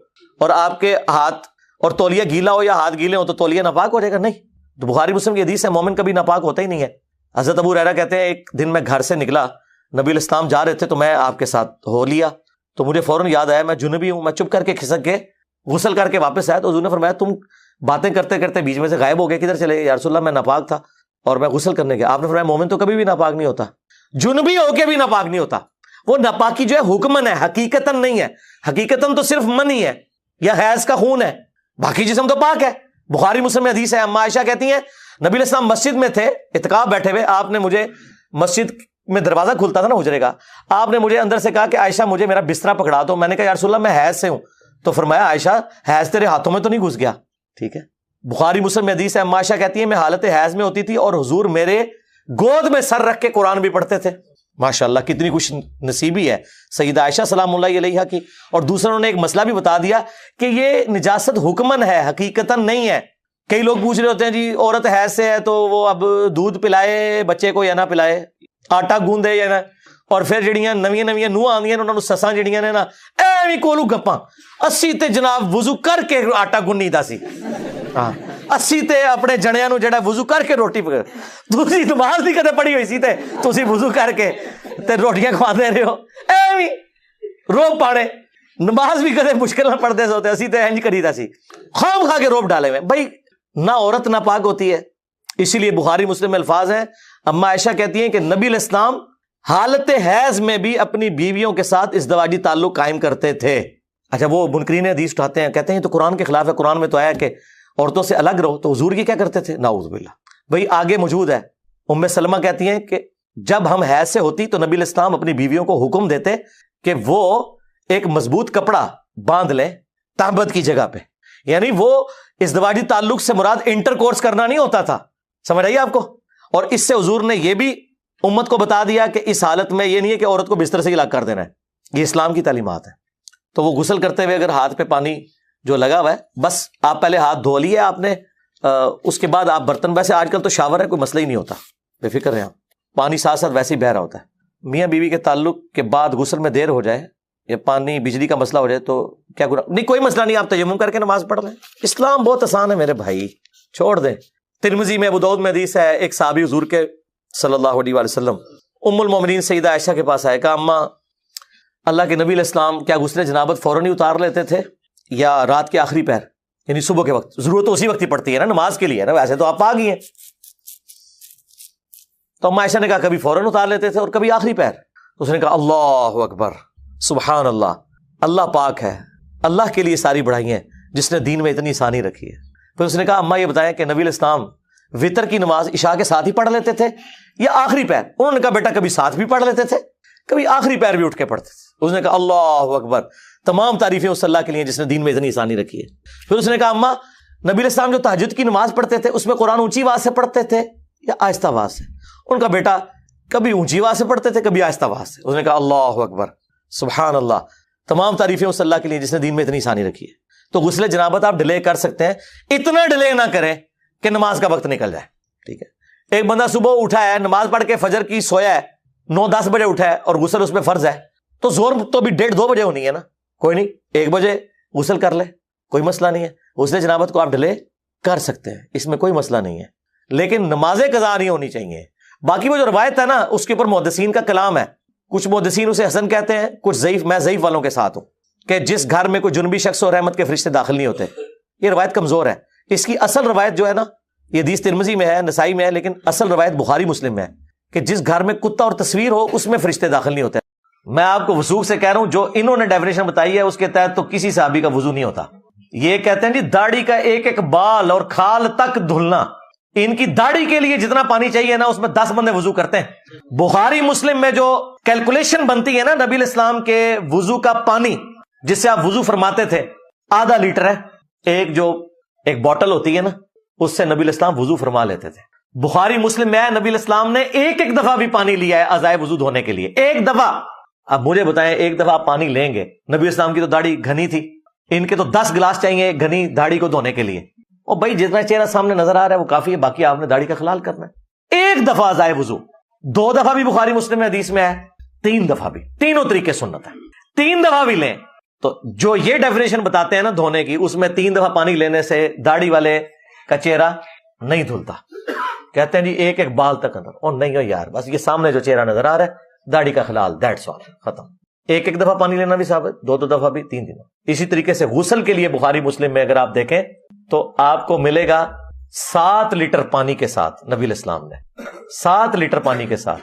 اور آپ کے ہاتھ اور تولیہ گیلا ہو یا ہاتھ گیلے ہو تو تولیہ ناپاک ہو جائے گا؟ نہیں. تو بخاری مسلم کی حدیث ہے مومن کبھی ناپاک ہوتا ہی نہیں ہے. حضرت ابو ہریرہ کہتے ہیں ایک دن میں گھر سے نکلا، نبی علیہ السلام جا رہے تھے تو میں آپ کے ساتھ ہو لیا، تو مجھے فوراً یاد آیا میں جنبی ہوں. میں چپ کر کے کھسک کے غسل کر کے واپس آیا تو حضور نے فرمایا تم باتیں کرتے کرتے بیچ میں سے غائب ہو گئے، کدھر چلے؟ یا رسول اللہ میں ناپاک تھا اور میں غسل کرنے گیا. آپ نے فرمایا مومن تو کبھی بھی ناپاک نہیں ہوتا، جنبی ہو کے بھی ناپاک نہیں ہوتا. وہ ناپاکی جو ہے حکمن ہے، حقیقتاً نہیں ہے. حقیقتاً تو صرف منی ہے یا حیض کا خون ہے، باقی جسم تو پاک ہے. بخاری مسلم میں حدیث ہے، اما عائشہ کہتی ہیں نبی علیہ السلام مسجد میں تھے، اعتکاف بیٹھے ہوئے، آپ نے مجھے، مسجد میں دروازہ کھلتا تھا نا حجرے کا، آپ نے مجھے اندر سے کہا کہ عائشہ مجھے میرا بستر پکڑا دو. میں نے کہا یا رسول اللہ میں حیض سے ہوں. تو فرمایا عائشہ حیض تیرے ہاتھوں میں تو نہیں گھس گیا؟ ٹھیک ہے، بخاری مسلم میں حدیث ہے، اما عائشہ کہتی ہیں میں حالت حیض میں ہوتی تھی اور حضور میرے گود میں سر رکھ کے قرآن بھی پڑھتے تھے. ماشاءاللہ کتنی خوش نصیبی ہے سیدہ عائشہ سلام اللہ علیہا کی. اور دوسرا انہوں نے ایک مسئلہ بھی بتا دیا کہ یہ نجاست حکمن ہے، حقیقتاً نہیں ہے. کئی لوگ پوچھ رہے ہوتے ہیں جی عورت حیض سے ہے تو وہ اب دودھ پلائے بچے کو یا نہ پلائے، آٹا گوندے یا نہ. اور پھر جڑیاں نویاں نوح آندیاں انہوں نے سساں جڑیاں نے نا ایویں کولو گپاں، اسی تے جناب وضو کر کے آٹا گنی دا سی. ہاں اسی تے اپنے جنیاں نو جڑا وضو کر کے روٹی پکا، تسی نماز نہیں کدے پڑھی ہوئی سی تے تسی وضو کر کے تے روٹیاں کھوا دے رہے ہو. ایویں روب پاڑے نماز بھی کدے مشکل نہ پڑھتے سوتے، اسی تے انج کری دا سی، خام کھا کے روب ڈالے ہوئے. بھائی نہ عورت نہ پاک ہوتی ہے، اسی لیے بخاری مسلم میں الفاظ ہیں، اما عائشہ کہتی ہیں کہ نبی علیہ السلام حالت حیض میں بھی اپنی بیویوں کے ساتھ ازدواجی تعلق قائم کرتے تھے. اچھا وہ منکرین حدیث اٹھاتے ہیں، کہتے ہیں تو قرآن کے خلاف ہے، قرآن میں تو آیا کہ عورتوں سے الگ رہو، تو حضور یہ کیا کرتے تھے؟ نعوذ باللہ. بھائی آگے موجود ہے، ام سلمہ کہتی ہیں کہ جب ہم حیض سے ہوتی تو نبی علیہ السلام اپنی بیویوں کو حکم دیتے کہ وہ ایک مضبوط کپڑا باندھ لیں تہبت کی جگہ پہ. یعنی وہ ازدواجی تعلق سے مراد انٹر کورس کرنا نہیں ہوتا تھا، سمجھ آئیے آپ کو. اور اس سے حضور نے یہ بھی امت کو بتا دیا کہ اس حالت میں یہ نہیں ہے کہ عورت کو بستر سے ہی لاگ کر دینا ہے، یہ اسلام کی تعلیمات ہیں. تو وہ غسل کرتے ہوئے اگر ہاتھ پہ پانی جو لگا ہوا ہے، بس آپ پہلے ہاتھ دھو لیے آپ نے، اس کے بعد آپ برتن، ویسے آج کل تو شاور ہے کوئی مسئلہ ہی نہیں ہوتا، بے فکر رہیں، پانی ساتھ ساتھ ویسے ہی بہ رہا ہوتا ہے. میاں بیوی کے تعلق کے بعد غسل میں دیر ہو جائے یا پانی بجلی کا مسئلہ ہو جائے تو کیا گناہ؟ نہیں کوئی مسئلہ نہیں، آپ تیمم کر کے نماز پڑھ لیں. اسلام بہت آسان ہے میرے بھائی، چھوڑ دیں. ترمذی میں ابو داؤد میں حدیث ہے، ایک صحابی حضور کے صلی اللہ علیہ وسلم ام المومنین سیدہ عائشہ کے پاس آئے، کہا اماں اللہ کے نبی علیہ السلام کیا غسل جنابت فوراً ہی اتار لیتے تھے یا رات کے آخری پہر، یعنی صبح کے وقت؟ ضرورت تو اسی وقت ہی پڑتی ہے نا، نماز کے لیے نا، ویسے تو آپ آ گئی ہیں. تو اما عائشہ نے کہا کبھی فوراً اتار لیتے تھے اور کبھی آخری پہر. اس نے کہا اللہ اکبر سبحان اللہ، اللہ پاک ہے، اللہ کے لیے ساری بڑھائی ہیں جس نے دین میں اتنی آسانی رکھی ہے. پھر اس نے کہا اماں یہ بتائیں کہ نبی علیہ السلام وطر کی نماز عشاء کے ساتھ ہی پڑھ لیتے تھے یا آخری پہر؟ انہوں نے کہا بیٹا کبھی ساتھ بھی پڑھ لیتے تھے، کبھی آخری پہر بھی اٹھ کے پڑھتے تھے. اس نے کہا اللہ اکبر، تمام تعریفیں اس اللہ کے لیے جس نے دین میں اتنی آسانی رکھی ہے. پھر اس نے کہا اماں نبی علیہ السلام جو تہجد کی نماز پڑھتے تھے اس میں قرآن اونچی آواز سے پڑھتے تھے یا آہستہ آواز سے؟ ان کا بیٹا کبھی اونچی آواز سے پڑھتے تھے کبھی آہستہ آواز سے. اس نے کہا اللہ اکبر سبحان اللہ، تمام تعریفیں اس اللہ کے لیے جس نے دین میں اتنی آسانی رکھی ہے. تو غسل جنابت آپ ڈیلے کر سکتے ہیں، اتنا ڈیلے نہ کریں کہ نماز کا وقت نکل جائے. ٹھیک ہے، ایک بندہ صبح اٹھا ہے، نماز پڑھ کے فجر کی سویا ہے، 9-10 بجے اٹھا ہے اور غسل اس پہ فرض ہے، تو زور تو بھی 1:30-2 بجے ہونی ہے نا. کوئی نہیں 1 بجے غسل کر لے، کوئی مسئلہ نہیں ہے. غسل جنابت کو آپ ڈیلے کر سکتے ہیں، اس میں کوئی مسئلہ نہیں ہے، لیکن نماز قضا نہیں ہونی چاہیے. باقی وہ جو روایت ہے نا اس کے اوپر محدثین کا کلام ہے. کچھ محدثین اسے حسن کہتے ہیں، کچھ ضعیف. میں ضعیف والوں کے ساتھ ہوں کہ جس گھر میں کوئی جنبی شخص اور رحمت کے فرشتے داخل نہیں ہوتے، یہ روایت کمزور ہے. اس کی اصل روایت جو ہے نا، یہ حدیث ترمذی میں ہے، نسائی میں ہے، لیکن اصل روایت بخاری مسلم میں ہے کہ جس گھر میں کتا اور تصویر ہو اس میں فرشتے داخل نہیں ہوتے. میں آپ کو وثوق سے کہہ رہا ہوں، جو انہوں نے ڈیفینیشن بتائی ہے اس کے تحت تو کسی صحابی کا وضو نہیں ہوتا. یہ کہتے ہیں جی داڑھی کا ایک ایک بال اور کھال تک دھلنا، ان کی داڑھی کے لیے جتنا پانی چاہیے نا اس میں 10 بندے وضو کرتے ہیں. بخاری مسلم میں جو کیلکولیشن بنتی ہے نا نبی علیہ السلام کے وضو کا پانی جس سے آپ وضو فرماتے تھے، آدھا لیٹر ہے. ایک بوٹل ہوتی ہے نا، اس سے نبی علیہ السلام وضو فرما لیتے تھے. بخاری مسلم میں نبی علیہ السلام نے ایک دفعہ بھی پانی لیا ہے اعضائے وضو دھونے کے لیے، ایک دفعہ. اب مجھے بتائیں ایک دفعہ آپ پانی لیں گے؟ نبی علیہ السلام کی تو داڑھی گھنی تھی، ان کے تو 10 گلاس چاہیے گھنی داڑھی کو دھونے کے لیے. اور بھائی جتنا چہرہ سامنے نظر آ رہا ہے وہ کافی ہے، باقی آپ نے داڑھی کا خلال کرنا ہے. ایک دفعہ اعضائے وضو، 2 دفعہ بھی بخاری مسلم میں حدیث میں ہے، 3 دفعہ بھی، تینوں طریقے سنت ہے، 3 دفعہ بھی لیں. تو جو یہ ڈیفینیشن بتاتے ہیں نا دھونے کی، اس میں 3 دفعہ پانی لینے سے داڑھی والے کا چہرہ نہیں دھلتا. کہتے ہیں جی ایک ایک بال تک اندر، اور نہیں ہو یار، بس یہ سامنے جو چہرہ نظر آ رہا ہے داڑھی کا خلال، دیٹس آل، ختم. ایک دفعہ پانی لینا بھی ثابت، 2 دفعہ بھی، 3 دنوں. اسی طریقے سے غسل کے لیے بخاری مسلم میں اگر آپ دیکھیں تو آپ کو ملے گا 7 لیٹر پانی کے ساتھ نبی علیہ السلام نے 7 لیٹر پانی کے ساتھ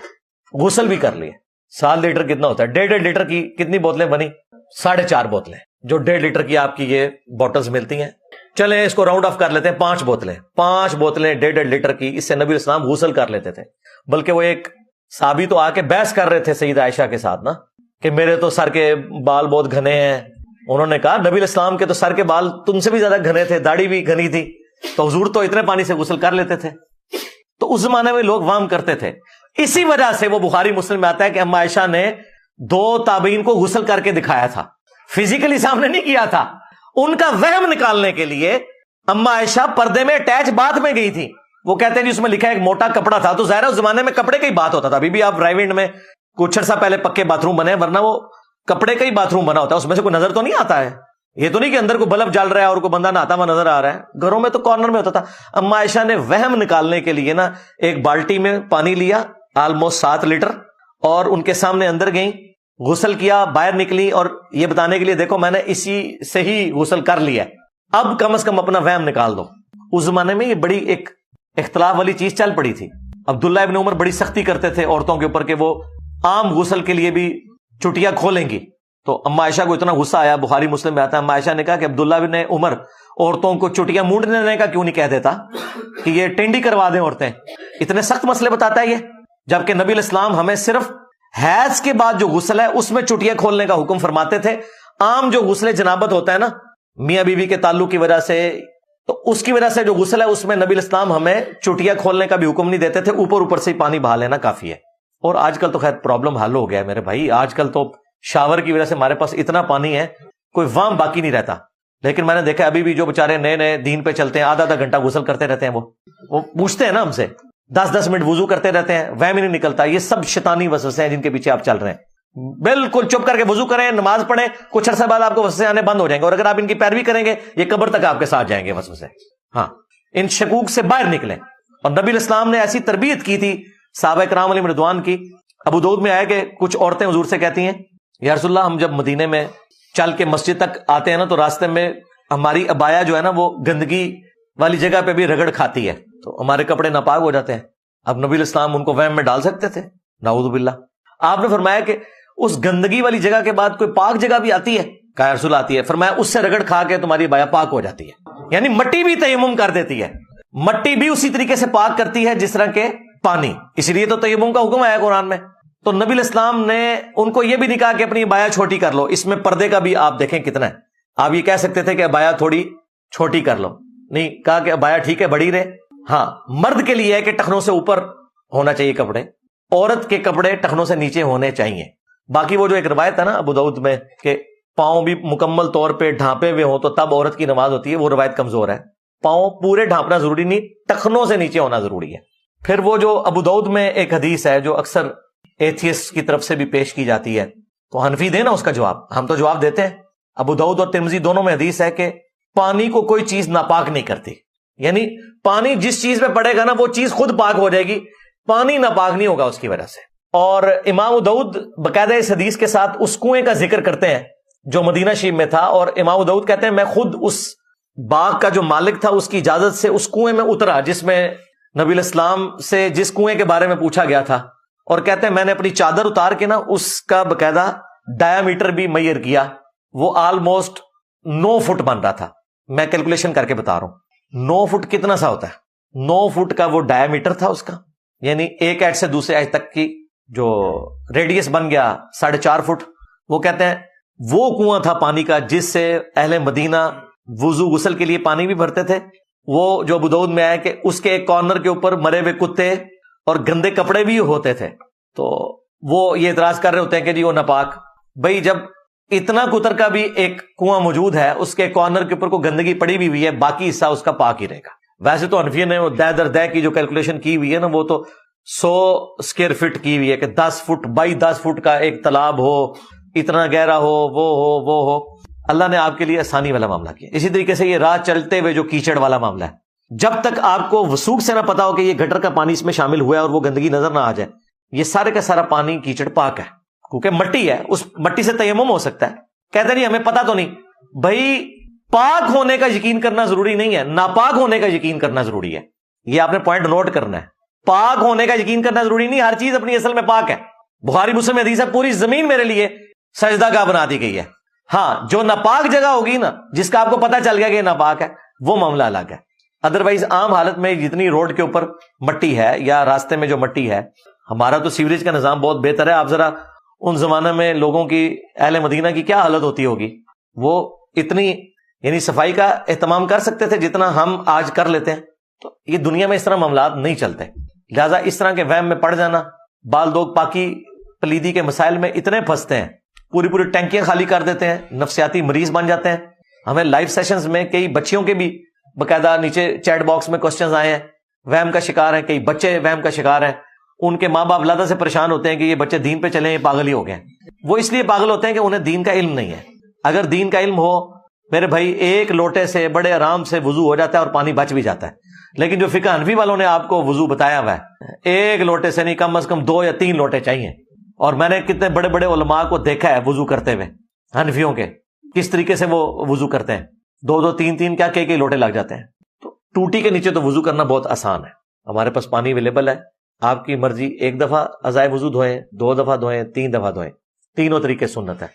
غسل بھی کر لیے. 7 لیٹر کتنا ہوتا ہے؟ 1.5 لیٹر کی کتنی بوتلیں بنی؟ 4.5 بوتلیں، جو 1.5 لیٹر کی آپ کی یہ بوٹلز ملتی ہیں. چلیں اس کو راؤنڈ آف کر لیتے ہیں، 5 بوتلیں 1.5 لیٹر کی. اس سے نبی علیہ السلام غسل کر لیتے تھے. بلکہ وہ ایک صحابی تو آ کے بحث کر رہے تھے سیدہ عائشہ کے ساتھ نا، کہ میرے تو سر کے بال بہت گھنے ہیں انہوں نے کہا نبی الاسلام کے تو سر کے بال تم سے بھی زیادہ گھنے تھے، داڑھی بھی گھنی تھی، تو حضور تو اتنے پانی سے غسل کر لیتے تھے. تو اس زمانے میں لوگ وہم کرتے تھے. اسی وجہ سے وہ بخاری مسلم میں آتا ہے کہ اما عائشہ نے 2 تابعین کو غسل کر کے دکھایا تھا، فزیکلی سامنے نہیں کیا تھا. ان کا وہم نکالنے کے لیے اما عائشہ پردے میں اٹیچ باتھ میں گئی تھی. وہ کہتے ہیں جی اس میں لکھا ہے ایک موٹا کپڑا تھا، تو ظاہر ہے اس زمانے میں کپڑے کا ہی بات ہوتا تھا. ابھی بھی آپ ڈرائیو ان میں کچھ عرصہ پہلے پکے باتھ روم بنے، ورنہ وہ کپڑے کا ہی باتھ روم بنا ہوتا ہے، اس میں سے کوئی نظر تو نہیں آتا ہے. یہ تو نہیں کہ اندر کو بلب جل رہا ہے اور کوئی بندہ نہاتا ہوا نظر آ رہا ہے. گھروں میں تو کارنر میں ہوتا تھا. اما عائشہ نے وہم نکالنے کے لیے نا ایک بالٹی میں پانی لیا آلموسٹ 7 لیٹر، اور ان کے سامنے اندر گئیں، غسل کیا، باہر نکلی، اور یہ بتانے کے لیے دیکھو میں نے اسی سے ہی غسل کر لیا، اب کم از کم اپنا وہم نکال دو. اس زمانے میں یہ بڑی ایک اختلاف والی چیز چل پڑی تھی. عبداللہ ابن عمر بڑی سختی کرتے تھے عورتوں کے اوپر کہ وہ عام غسل کے لیے بھی چٹیاں کھولیں گی. تو اما عائشہ کو اتنا غصہ آیا، بخاری مسلم میں آتا ہے، اما عائشہ نے کہا کہ عبداللہ ابن عمر عورتوں کو چٹیاں مونڈنے کا کیوں نہیں کہہ دیتا کہ یہ ٹینڈی کروا دیں عورتیں. اتنے سخت مسئلے بتاتا ہے یہ، جبکہ نبی الاسلام ہمیں صرف حیض کے بعد جو غسل ہے اس میں چٹیاں کھولنے کا حکم فرماتے تھے. عام جو غسل جنابت ہوتا ہے نا میاں بیوی کے تعلق کی وجہ سے، تو اس کی وجہ سے جو غسل ہے اس میں نبی الاسلام ہمیں چٹیاں کھولنے کا بھی حکم نہیں دیتے تھے، اوپر سے ہی پانی بہا لینا کافی ہے. اور آج کل تو خیر پرابلم حل ہو گیا ہے میرے بھائی، آج کل تو شاور کی وجہ سے ہمارے پاس اتنا پانی ہے کوئی وام باقی نہیں رہتا. لیکن میں نے دیکھا ابھی بھی جو بےچارے نئے نئے دین پہ چلتے ہیں آدھا گھنٹہ غسل کرتے رہتے ہیں، وہ پوچھتے ہیں نا ہم سے 10 منٹ وضو کرتے رہتے ہیں، وہم ہی نہیں نکلتا. یہ سب شیطانی وسوسے ہیں جن کے پیچھے آپ چل رہے ہیں. بالکل چپ کر کے وضو کریں، نماز پڑھیں، کچھ عرصے بعد آپ کو وسوسے آنے بند ہو جائیں گے، اور اگر آپ ان کی پیروی کریں گے یہ قبر تک آپ کے ساتھ جائیں گے وسوسے. ہاں، ان شکوک سے باہر نکلیں. اور نبی الاسلام نے ایسی تربیت کی تھی صحابہ کرام علیہم رضوان کی. ابو داؤد میں آیا کہ کچھ عورتیں حضور سے کہتی ہیں یا رسول اللہ ہم جب مدینے میں چل کے مسجد تک آتے ہیں نا تو راستے میں ہماری عبایا جو ہے نا وہ گندگی والی جگہ پہ بھی رگڑ کھاتی ہے، تو ہمارے کپڑے ناپاک ہو جاتے ہیں. اب نبی الاسلام ان کو وہم میں ڈال سکتے تھے؟ نعوذ باللہ. آپ نے فرمایا کہ اس گندگی والی جگہ کے بعد کوئی پاک جگہ بھی آتی ہے؟ کہا رسول آتی ہے. فرمایا اس سے رگڑ کھا کے تمہاری عبایا پاک ہو جاتی ہے. یعنی مٹی بھی تیمم کر دیتی ہے، مٹی بھی اسی طریقے سے پاک کرتی ہے جس طرح کے پانی. اس لیے تو تیمم کا حکم آیا قرآن میں. تو نبی الاسلام نے ان کو یہ بھی نہیں کہا کہ اپنی عبایا چھوٹی کر لو. اس میں پردے کا بھی آپ دیکھیں کتنا ہے. آپ یہ کہہ سکتے تھے کہ عبایا تھوڑی چھوٹی کر لو، نہیں کہا کہ عبایا ٹھیک ہے بڑی رہے. ہاں، مرد کے لیے ہے کہ ٹخنوں سے اوپر ہونا چاہیے کپڑے، عورت کے کپڑے ٹخنوں سے نیچے ہونے چاہیے. باقی وہ جو ایک روایت ہے نا ابو داؤد میں کہ پاؤں بھی مکمل طور پہ ڈھانپے ہوئے ہوں تو تب عورت کی نماز ہوتی ہے، وہ روایت کمزور ہے. پاؤں پورے ڈھانپنا ضروری نہیں، ٹخنوں سے نیچے ہونا ضروری ہے. پھر وہ جو ابو داؤد میں ایک حدیث ہے جو اکثر ایتھیسٹ کی طرف سے بھی پیش کی جاتی ہے، تو حنفی دے نا اس کا جواب، ہم تو جواب دیتے ہیں. ابو داؤد اور ترمذی دونوں میں حدیث ہے کہ پانی کو کوئی چیز ناپاک نہیں کرتی. یعنی پانی جس چیز پہ پڑے گا نا وہ چیز خود پاک ہو جائے گی، پانی ناپاک نہیں ہوگا اس کی وجہ سے. اور امام ابو داؤد باقاعدہ اس حدیث کے ساتھ اس کنویں کا ذکر کرتے ہیں جو مدینہ شریف میں تھا. اور امام ابو داؤد کہتے ہیں میں خود اس باغ کا جو مالک تھا اس کی اجازت سے اس کنویں میں اترا جس میں نبی الاسلام سے جس کنویں کے بارے میں پوچھا گیا تھا. اور کہتے ہیں میں نے اپنی چادر اتار کے نا اس کا باقاعدہ ڈایا میٹر بھی میئر کیا، وہ آلموسٹ 9 فٹ بن رہا تھا. میں کیلکولیشن کر کے بتا رہا ہوں 9 فٹ کتنا سا ہوتا ہے. 9 فٹ کا وہ ڈایا میٹر تھا اس کا، یعنی ایک ایج سے دوسرے ایج تک کی جو ریڈیس بن گیا 4.5 فٹ. وہ کہتے ہیں وہ کنواں تھا پانی کا جس سے اہل مدینہ وضو غسل کے لیے پانی بھی بھرتے تھے. وہ جو ابو داؤد میں آیا کہ اس کے ایک کارنر کے اوپر مرے ہوئے کتے اور گندے کپڑے بھی ہوتے تھے. تو وہ یہ اعتراض کر رہے ہوتے ہیں کہ جی وہ ناپاک. بھائی جب اتنا کتر کا بھی ایک کنواں موجود ہے اس کے کارنر کے اوپر کوئی گندگی پڑی بھی ہوئی ہے، باقی حصہ اس کا پاک ہی رہے گا. ویسے تو حنفیہ نے دے در دے کی جو کیلکولیشن کی ہوئی ہے نا وہ تو 100 اسکوائر فٹ کی ہوئی ہے کہ 10 فٹ بائی 10 فٹ کا ایک تالاب ہو، اتنا گہرا ہو، وہ ہو. اللہ نے آپ کے لیے آسانی والا معاملہ کیا. اسی طریقے سے یہ راہ چلتے ہوئے جو کیچڑ والا معاملہ ہے، جب تک آپ کو وثوق سے نہ پتا ہو کہ یہ گٹر کا پانی اس میں شامل ہوا ہے اور وہ گندگی نظر نہ آ جائے، یہ سارے کا سارا پانی کیچڑ پاک ہے کیونکہ مٹی ہے. اس مٹی سے تیمم ہو سکتا ہے. کہتے نہیں ہمیں پتا تو نہیں. بھائی پاک ہونے کا یقین کرنا ضروری نہیں ہے، ناپاک ہونے کا یقین کرنا ضروری ہے. یہ آپ نے پوائنٹ نوٹ کرنا ہے. پاک ہونے کا یقین کرنا ضروری نہیں، ہر چیز اپنی اصل میں پاک ہے. بخاری مسلم حدیث ہے پوری زمین میرے لیے سجدہ گاہ بنا دی گئی ہے. ہاں، جو ناپاک جگہ ہوگی نا جس کا آپ کو پتا چل گیا کہ یہ ناپاک ہے وہ معاملہ الگ ہے. ادروائز عام حالت میں جتنی روڈ کے اوپر مٹی ہے یا راستے میں جو مٹی ہے، ہمارا تو سیوریج کا نظام بہت بہتر ہے. آپ ذرا ان زمانے میں لوگوں کی اہل مدینہ کی کیا حالت ہوتی ہوگی. وہ اتنی یعنی صفائی کا اہتمام کر سکتے تھے جتنا ہم آج کر لیتے ہیں. تو یہ دنیا میں اس طرح معاملات نہیں چلتے. لہٰذا اس طرح کے وہم میں پڑ جانا، بعض لوگ پاکی پلیدی کے مسائل میں اتنے پھنستے ہیں، پوری پوری ٹینکیاں خالی کر دیتے ہیں، نفسیاتی مریض بن جاتے ہیں. ہمیں لائیو سیشنز میں کئی بچیوں کے بھی باقاعدہ نیچے چیٹ باکس میں کوسچنز آئے ہیں، وہم کا شکار ہیں، کئی بچے وہم کا شکار ہیں. ان کے ماں باپ اللہ سے پریشان ہوتے ہیں کہ یہ بچے دین پہ چلیں، یہ پاگل ہی ہو گئے. وہ اس لیے پاگل ہوتے ہیں کہ انہیں دین کا علم نہیں ہے. اگر دین کا علم ہو میرے بھائی، ایک لوٹے سے بڑے آرام سے وضو ہو جاتا ہے اور پانی بچ بھی جاتا ہے. لیکن جو فقہ حنفی والوں نے آپ کو وضو بتایا ہوا ہے، ایک لوٹے سے نہیں، کم از کم 2 یا 3 لوٹے چاہیے. اور میں نے کتنے بڑے بڑے علماء کو دیکھا ہے وضو کرتے ہوئے، حنفیوں کے، کس طریقے سے وہ وضو کرتے ہیں. 2 3 کیا کئی لوٹے لگ جاتے ہیں. تو ٹوٹی کے نیچے تو وضو کرنا بہت آسان ہے. ہمارے پاس پانی اویلیبل ہے، آپ کی مرضی، 1 دفعہ اعضائے وضو دھوئیں، 2 دفعہ دھوئیں، 3 دفعہ دھوئیں، تینوں طریقے سنت ہے.